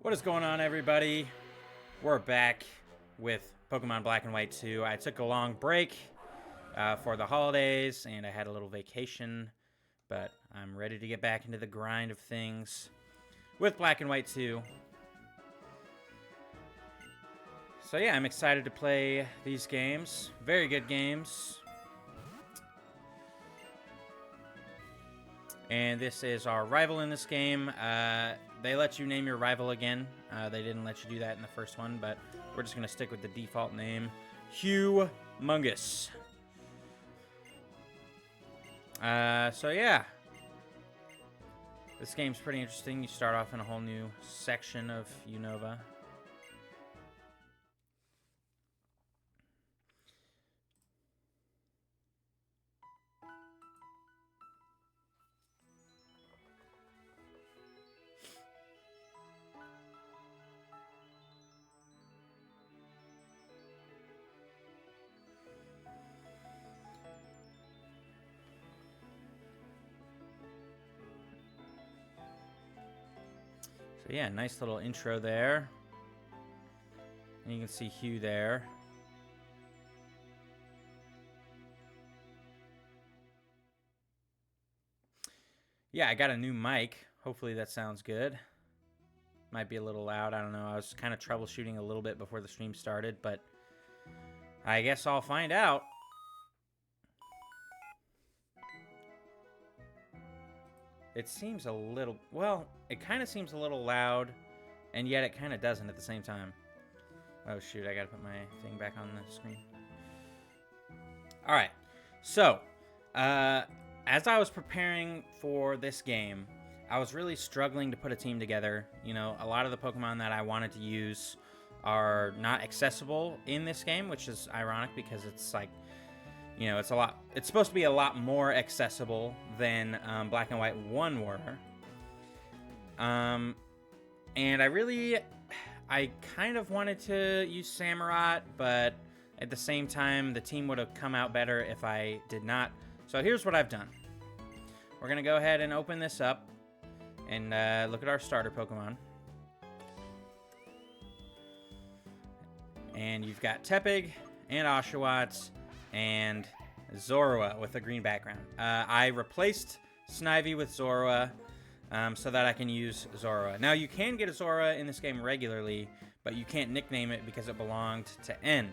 What is going on, everybody? We're back with Pokemon Black and White 2. I took a long break for the holidays, and I had a little vacation, but I'm ready to get back into the grind of things with Black and White 2. So yeah, I'm excited to play these games. Very good games. And this is our rival in this game. They let you name your rival again. They didn't let you do that in the first one, but we're just going to stick with the default name, Humongous. So yeah. This game's pretty interesting. You start off in a whole new section of Unova. So yeah, nice little intro there. And you can see Hugh there. Yeah, I got a new mic. Hopefully that sounds good. Might be a little loud, I don't know. I was kind of troubleshooting a little bit before the stream started, but I guess I'll find out. It seems a little, well, it kind of seems a little loud, and yet it kind of doesn't at the same time. Oh shoot, I gotta put my thing back on the screen. Alright, so, as I was preparing for this game, I was really struggling to put a team together. You know, a lot of the Pokemon that I wanted to use are not accessible in this game, which is ironic because it's like, you know, it's supposed to be a lot more accessible than Black and White 1 were. And I kind of wanted to use Samurott, but at the same time, the team would have come out better if I did not. So here's what I've done. We're going to go ahead and open this up and look at our starter Pokemon. And you've got Tepig and Oshawott and Zorua with a green background. I replaced Snivy with Zorua so that I can use Zorua. Now, you can get a Zorua in this game regularly, but you can't nickname it because it belonged to N.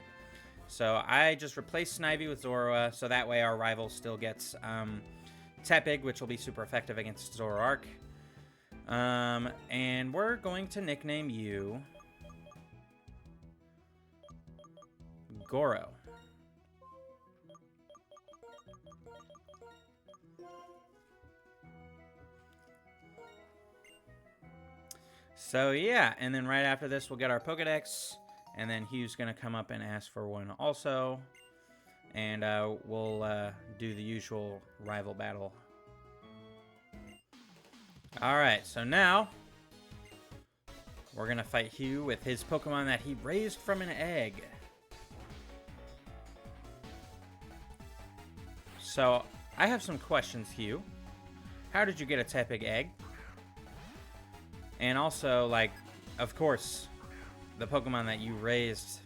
So I just replaced Snivy with Zorua, so that way our rival still gets Tepig, which will be super effective against Zoroark. And we're going to nickname you Goro. So yeah, and then right after this we'll get our Pokedex, and then Hugh's gonna come up and ask for one also, and we'll do the usual rival battle. Alright, so now we're gonna fight Hugh with his Pokemon that he raised from an egg. So I have some questions, Hugh. How did you get a Tepig egg? And also, like, of course, the Pokemon that you raised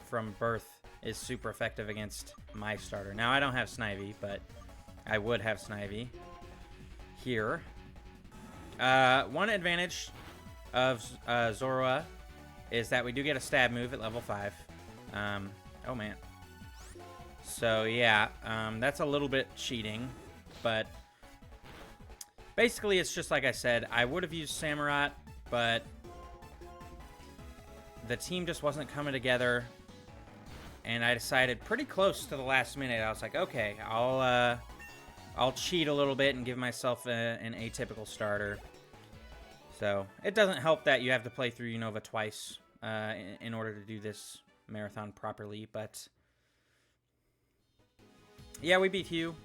from birth is super effective against my starter. Now, I don't have Snivy, but I would have Snivy here. One advantage of Zorua is that we do get a stab move at level 5. Oh, man. So, yeah, that's a little bit cheating, but basically, it's just like I said. I would have used Samurott, but the team just wasn't coming together, and I decided pretty close to the last minute. I was like, okay, I'll cheat a little bit and give myself an atypical starter. So it doesn't help that you have to play through Unova twice in order to do this marathon properly, but yeah, we beat Hugh.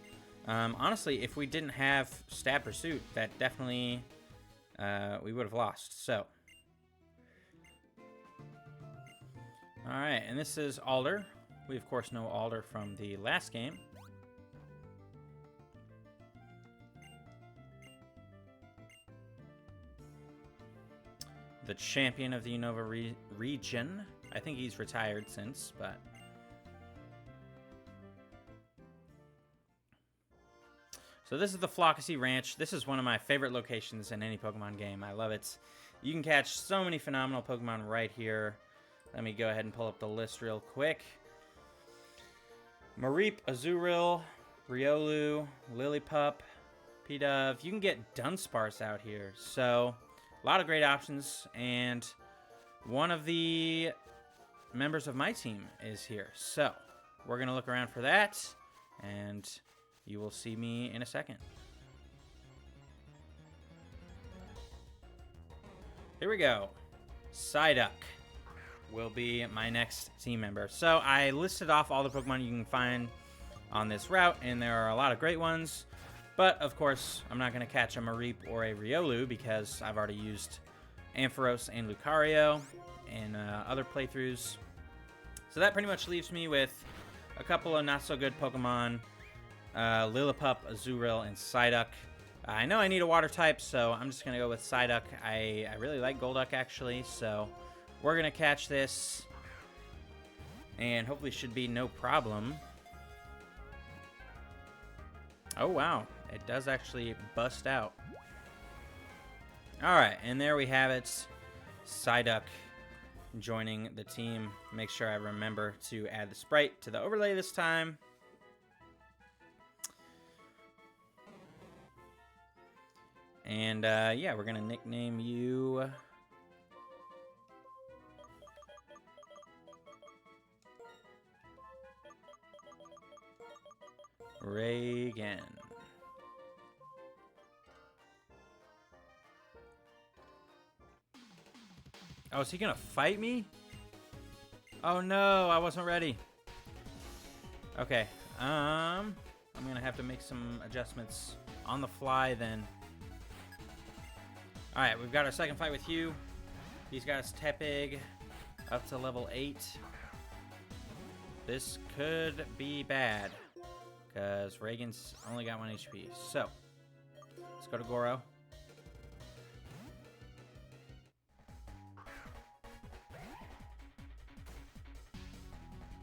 Honestly, if we didn't have Stab Pursuit, that definitely we would have lost. So, all right, and this is Alder. We of course know Alder from the last game. the champion of the Unova region. I think he's retired since, but... So this is the Flockacy Ranch. This is one of my favorite locations in any Pokemon game. I love it. You can catch so many phenomenal Pokemon right here. Let me go ahead and pull up the list real quick. Mareep, Azurill, Riolu, Lillipup, Pidove. You can get Dunsparce out here. So, a lot of great options. And one of the members of my team is here. So, we're going to look around for that. And you will see me in a second. Here we go. Psyduck will be my next team member. So I listed off all the Pokemon you can find on this route, and there are a lot of great ones. But, of course, I'm not going to catch a Mareep or a Riolu because I've already used Ampharos and Lucario in other playthroughs. So that pretty much leaves me with a couple of not-so-good Pokemon. Lillipup, Azurill, and Psyduck. I know I need a water type, so I'm just going to go with Psyduck. I really like Golduck, actually, so we're going to catch this, and hopefully should be no problem. Oh, wow. It does actually bust out. Alright, and there we have it. Psyduck joining the team. Make sure I remember to add the sprite to the overlay this time. And, yeah, we're going to nickname you... Reagan. Oh, is he going to fight me? Oh, no, I wasn't ready. Okay, I'm going to have to make some adjustments on the fly then. Alright, we've got our second fight with Hugh. He's got his Tepig up to level 8. This could be bad, because Reagan's only got 1 HP. So, let's go to Goro.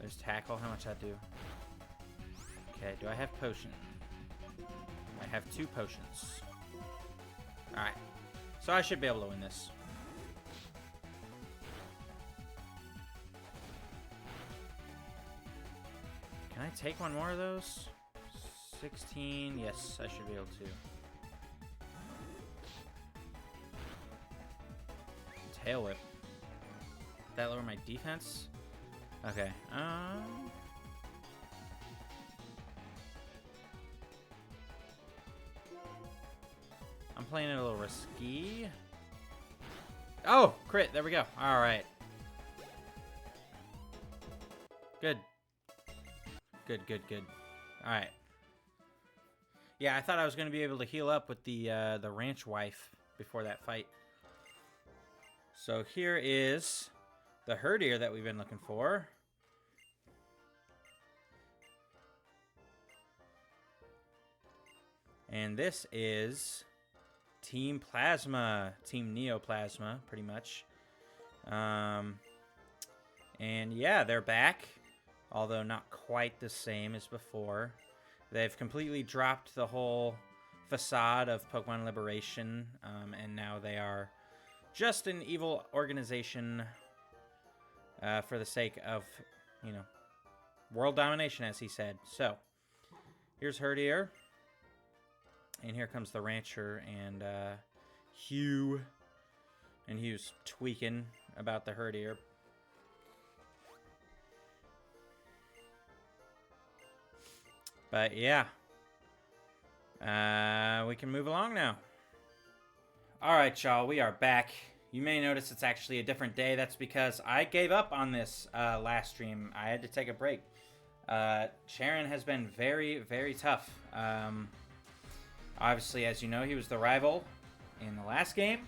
There's Tackle. How much that do? Okay, do I have Potion? I have 2 potions. Alright. So I should be able to win this. Can I take one more of those? 16. Yes, I should be able to. Tail Whip. Did that lower my defense? Okay. I'm playing it a little risky. Oh, crit. There we go. All right. Good. Good, good, good. All right. Yeah, I thought I was going to be able to heal up with the ranch wife before that fight. So here is the Herdier that we've been looking for. And this is Team Plasma, Team Neoplasma, pretty much. And yeah, they're back, although not quite the same as before. They've completely dropped the whole facade of Pokemon Liberation, and now they are just an evil organization for the sake of, you know, world domination, as he said. So, here's Herdier. And here comes the Rancher and Hugh. And Hugh's tweaking about the Herdier. But yeah. We can move along now. Alright, y'all. We are back. You may notice it's actually a different day. That's because I gave up on this last stream. I had to take a break. Sharon has been very, very tough. Obviously, as you know, he was the rival in the last game.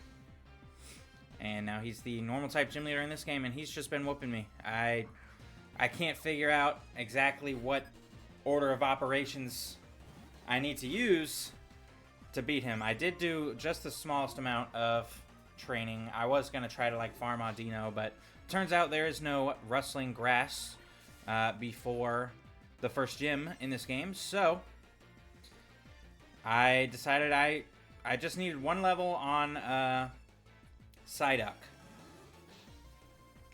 And now he's the normal type gym leader in this game, and he's just been whooping me. I can't figure out exactly what order of operations I need to use to beat him. I did do just the smallest amount of training. I was going to try to like farm Audino, but turns out there is no rustling grass before the first gym in this game. So I decided I just needed one level on Psyduck.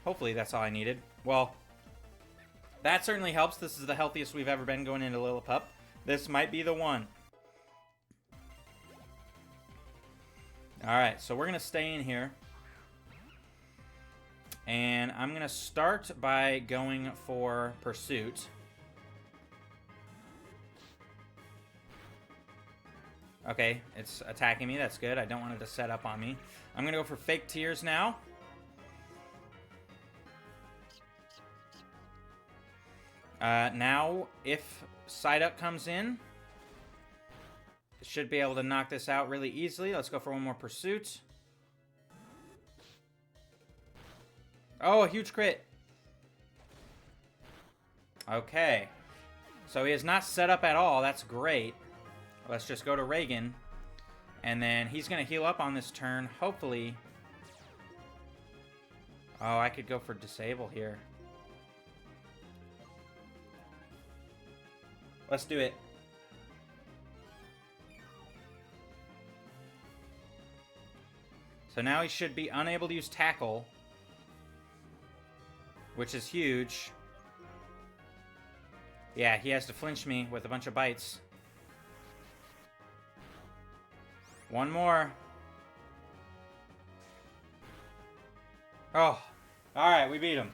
Hopefully that's all I needed. Well, that certainly helps. This is the healthiest we've ever been going into Lillipup. This might be the one. Alright, so we're going to stay in here. And I'm going to start by going for Pursuit. Okay, it's attacking me. That's good. I don't want it to set up on me. I'm going to go for Fake Tears now. Now, if Psyduck comes in, should be able to knock this out really easily. Let's go for one more Pursuit. Oh, a huge crit. Okay. So he is not set up at all. That's great. Let's just go to Reagan. And then he's going to heal up on this turn. Hopefully. Oh, I could go for Disable here. Let's do it. So now he should be unable to use Tackle, which is huge. Yeah, he has to flinch me with a bunch of bites. One more. Oh, all right, we beat him.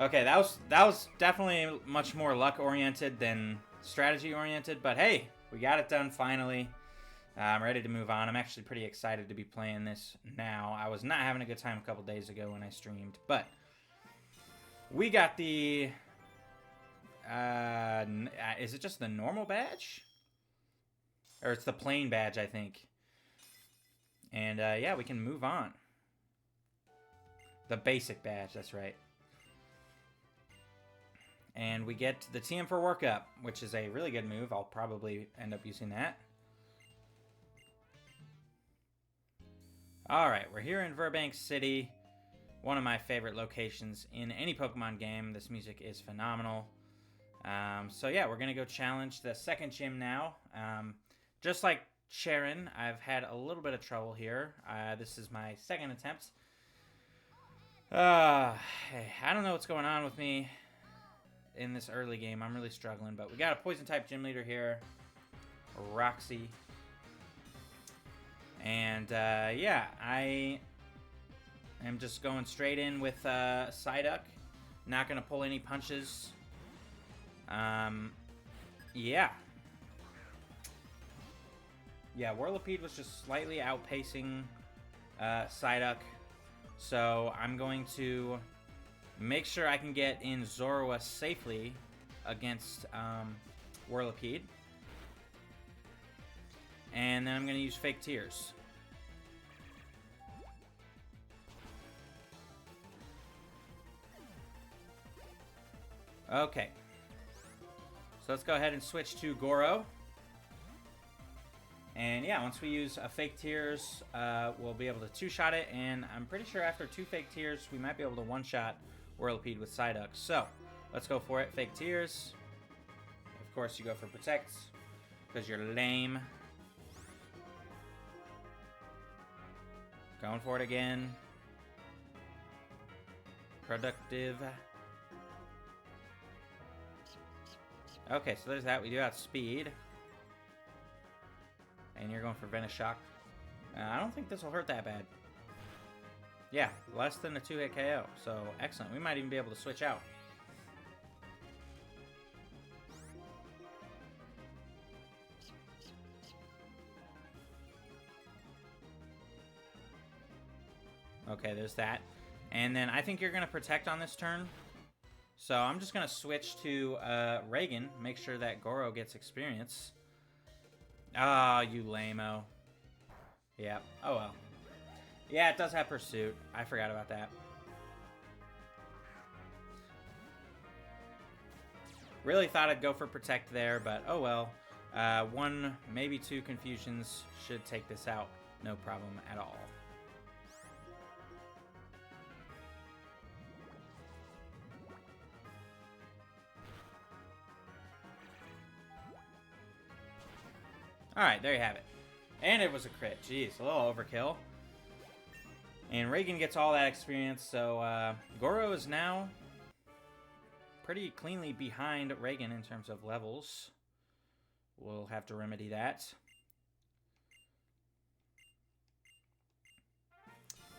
Okay, that was definitely much more luck-oriented than strategy-oriented, but hey, we got it done finally. I'm ready to move on. I'm actually pretty excited to be playing this now. I was not having a good time a couple days ago when I streamed, but we got the... is it just the normal badge? Or it's the plain badge, I think. And yeah, we can move on. The basic badge, that's right. And we get the TM for Workup, which is a really good move. I'll probably end up using that. Alright, we're here in Burbank City. One of my favorite locations in any Pokemon game. This music is phenomenal. So yeah, we're going to go challenge the second gym now. Just like Sharon, I've had a little bit of trouble here. This is my second attempt. I don't know what's going on with me in this early game. I'm really struggling, but we got a Poison-type gym leader here, Roxy. And yeah, I am just going straight in with Psyduck. Not going to pull any punches. Yeah. Yeah, Whirlipede was just slightly outpacing Psyduck. So I'm going to make sure I can get in Zorua safely against Whirlipede. And then I'm going to use Fake Tears. Okay. So let's go ahead and switch to Goro. And yeah, once we use a Fake Tears, we'll be able to two-shot it. And I'm pretty sure after 2 Fake Tears, we might be able to one-shot Whirlipede with Psyduck. So let's go for it. Fake Tears. Of course, you go for Protect because you're lame. Going for it again. Productive. Okay, so there's that. We do have speed. And you're going for Venoshock. I don't think this will hurt that bad. Yeah, less than a 2-hit KO. So, excellent. We might even be able to switch out. Okay, there's that. And then I think you're going to Protect on this turn. So I'm just going to switch to Reagan. Make sure that Goro gets experience. Ah, you lame-o. Yeah. Oh, well. Yeah, it does have Pursuit. I forgot about that. Really thought I'd go for Protect there, but oh well. 1, maybe 2 confusions should take this out. No problem at all. Alright, there you have it. And it was a crit. Jeez, a little overkill. And Reagan gets all that experience, so Goro is now pretty cleanly behind Reagan in terms of levels. We'll have to remedy that.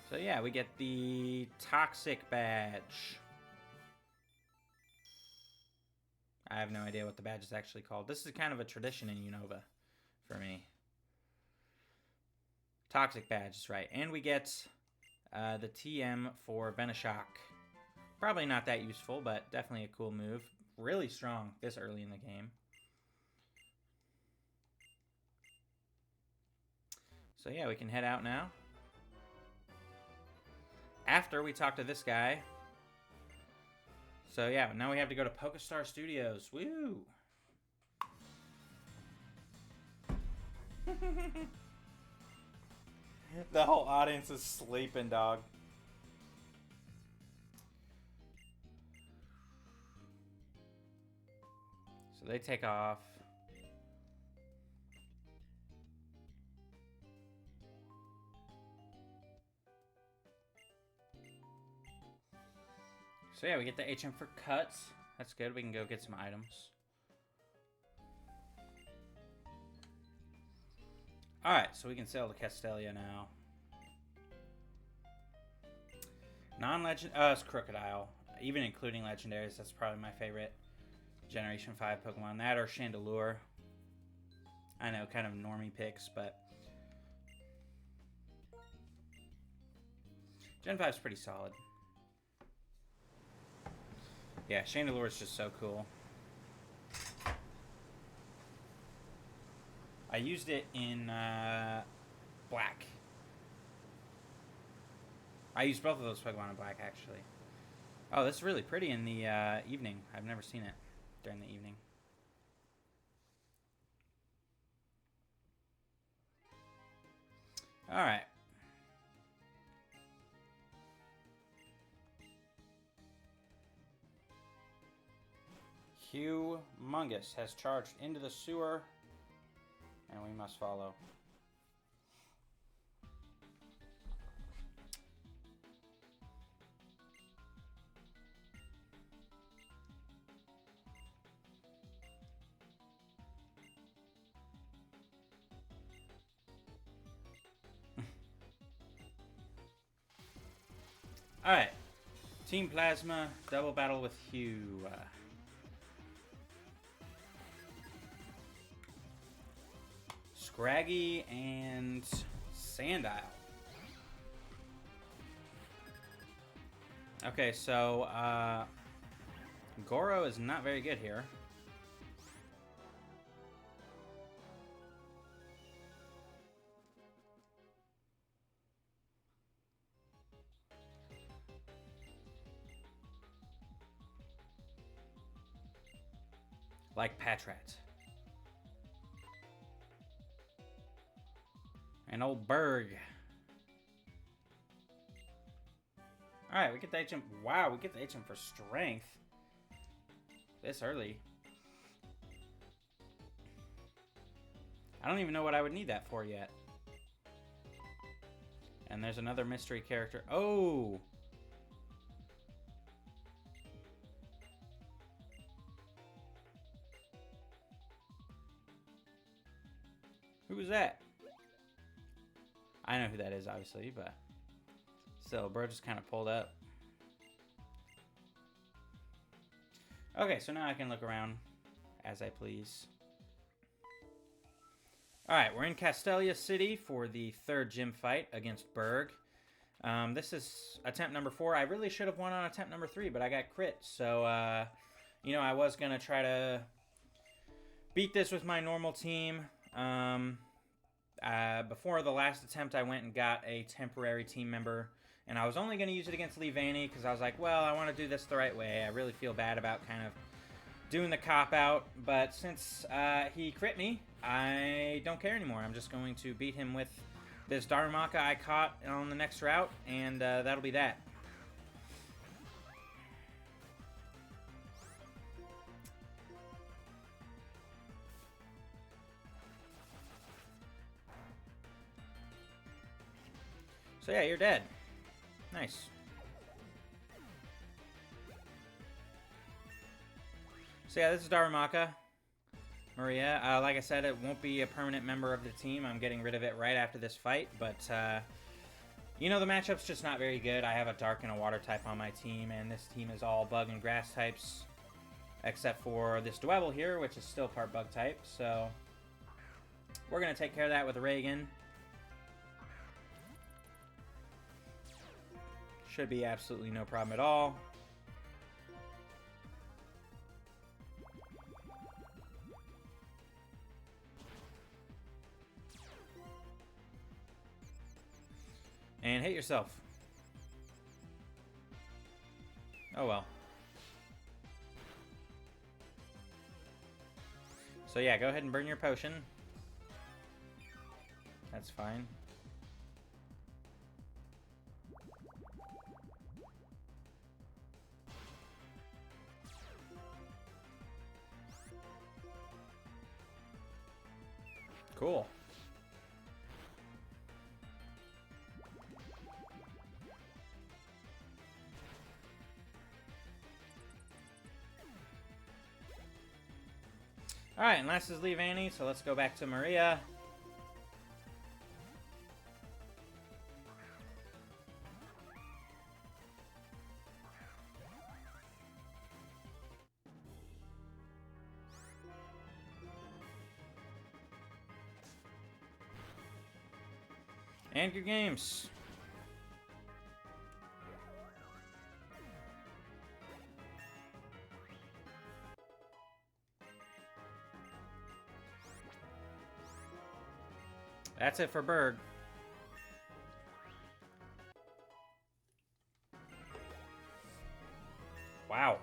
So yeah, we get the Toxic Badge. I have no idea what the badge is actually called. This is kind of a tradition in Unova for me. Toxic Badge is right. And we get the TM for Benishak. Probably not that useful, but definitely a cool move. Really strong this early in the game. So yeah, we can head out now. After we talk to this guy. So yeah, now we have to go to PokeStar Studios. Woo! The whole audience is sleeping, dog. So they take off. So yeah, we get the HM for cuts. That's good. We can go get some items. Alright, so we can sail to Castelia now. Non-legend... it's Crocodile. Even including legendaries, that's probably my favorite Generation 5 Pokemon. That or Chandelure. I know, kind of normie picks, but... Gen 5 is pretty solid. Yeah, Chandelure is just so cool. I used it in Black. I used both of those Pokemon in Black, actually. Oh, this is really pretty in the evening. I've never seen it during the evening. Alright. Humongous has charged into the sewer, and we must follow. Alright. Team Plasma, double battle with Hugh. Scraggy and Sandile. Okay, so Goro is not very good here. Like Patrat. And old Berg. Alright, we get the HM. Wow, we get the HM for strength. This early. I don't even know what I would need that for yet. And there's another mystery character. Oh! Who was that? I know who that is, obviously, but still, bro just kind of pulled up. Okay, so now I can look around as I please. Alright, we're in Castelia City for the third gym fight against Berg. This is attempt number 4. I really should have won on attempt number 3, but I got crit. So, you know, I was going to try to beat this with my normal team. Before the last attempt, I went and got a temporary team member, and I was only going to use it against Lee Vaney because I was like, well, I want to do this the right way. I really feel bad about kind of doing the cop-out, but since he crit me, I don't care anymore. I'm just going to beat him with this Darumaka I caught on the next route, and that'll be that. So yeah, you're dead. Nice. So yeah, this is Darumaka. Maria. Like I said, it won't be a permanent member of the team. I'm getting rid of it right after this fight, but you know, the matchup's just not very good. I have a dark and a water type on my team, and this team is all bug and grass types, except for this Dwebble here, which is still part bug type. So we're going to take care of that with Reagan. Should be absolutely no problem at all. And hit yourself. Oh well. So yeah, go ahead and burn your potion. That's fine. Cool. Alright, and last is leave Annie, so let's go back to Maria. And good games. That's it for Berg. Wow.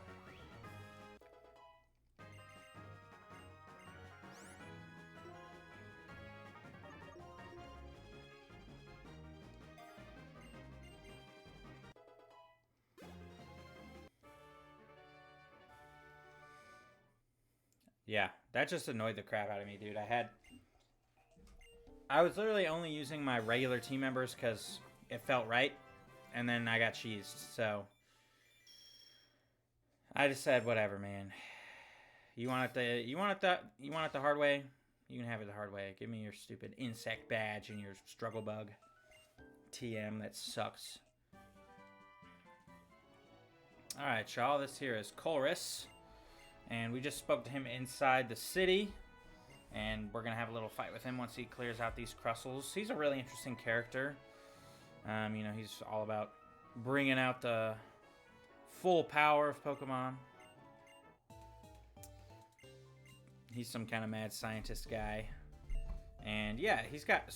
Yeah, that just annoyed the crap out of me, dude. I was literally only using my regular team members because it felt right, and then I got cheesed, so I just said, whatever, man. You want it the hard way? You can have it the hard way. Give me your stupid insect badge and your struggle bug. TM, that sucks. Alright, y'all, this here is Chorus. And we just spoke to him inside the city. And we're going to have a little fight with him once he clears out these Crustles. He's a really interesting character. You know, he's all about bringing out the full power of Pokemon. He's some kind of mad scientist guy. And yeah, he's got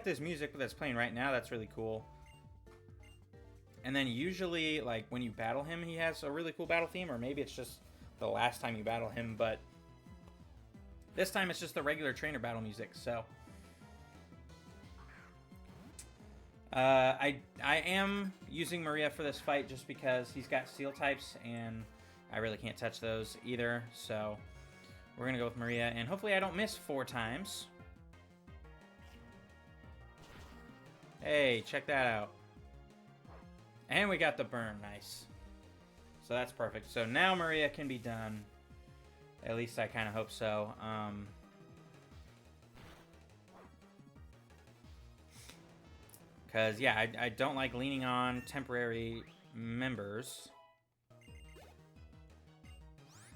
this music that's playing right now. That's really cool. And then usually, like, when you battle him, he has a really cool battle theme. Or maybe it's just the last time you battle him, but this time it's just the regular trainer battle music, so I am using Maria for this fight just because he's got Steel types, and I really can't touch those either, so we're going to go with Maria, and hopefully I don't miss 4 times. Hey, check that out. And we got the burn, nice. So that's perfect. So now Maria can be done. At least I kind of hope so. Because, yeah, I don't like leaning on temporary members.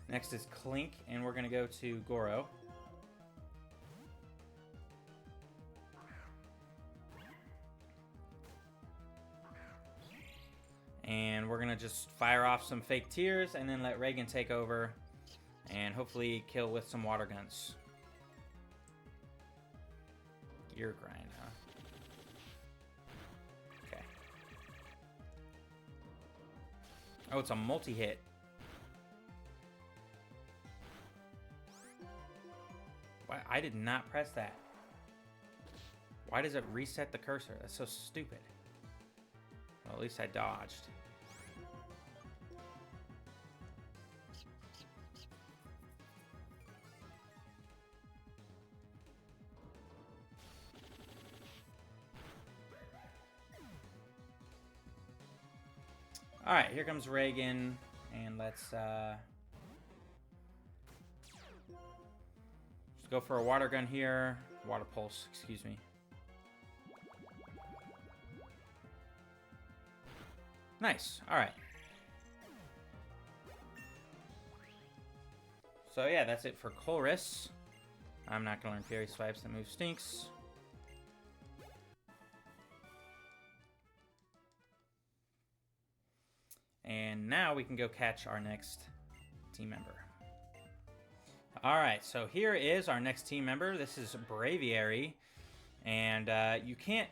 Next is Clink, and we're going to go to Goro. And we're going to just fire off some fake tears and then let Reagan take over and hopefully kill with some water guns. Gear grind, huh? Okay. Oh, it's a multi-hit. Why? I did not press that. Why does it reset the cursor? That's so stupid. Well, at least I dodged. Alright, here comes Reagan. And let's go for a water gun here. Water pulse, excuse me. Nice. Alright. So yeah, that's it for Chorus. I'm not gonna learn Fairy Swipes. That move stinks. And now we can go catch our next team member. Alright, so here is our next team member. This is Braviary. And you can't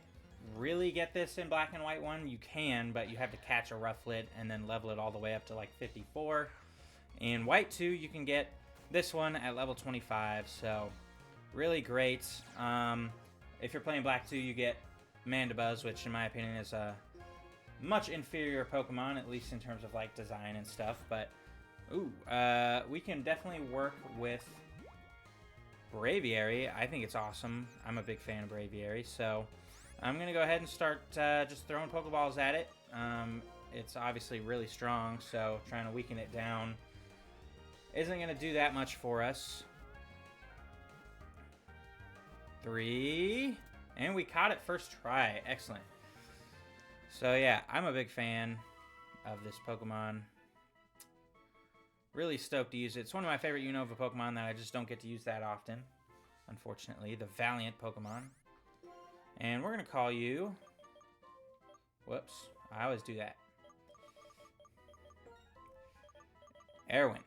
really get this in Black and White 1. You can, but you have to catch a Rufflet and then level it all the way up to like 54. In White 2, you can get this one at level 25. So, really great. If you're playing Black 2, you get Mandibuzz, which in my opinion is a much inferior Pokemon, at least in terms of like design and stuff. But, ooh, we can definitely work with Braviary. I think it's awesome. I'm a big fan of Braviary, so I'm going to go ahead and start just throwing Pokeballs at it. It's obviously really strong, so trying to weaken it down isn't going to do that much for us. 3, and we caught it first try. Excellent. So yeah, I'm a big fan of this Pokemon. Really stoked to use it. It's one of my favorite Unova Pokemon that I just don't get to use that often, unfortunately. The Valiant Pokemon. And we're going to call you... Whoops. I always do that. Erwin.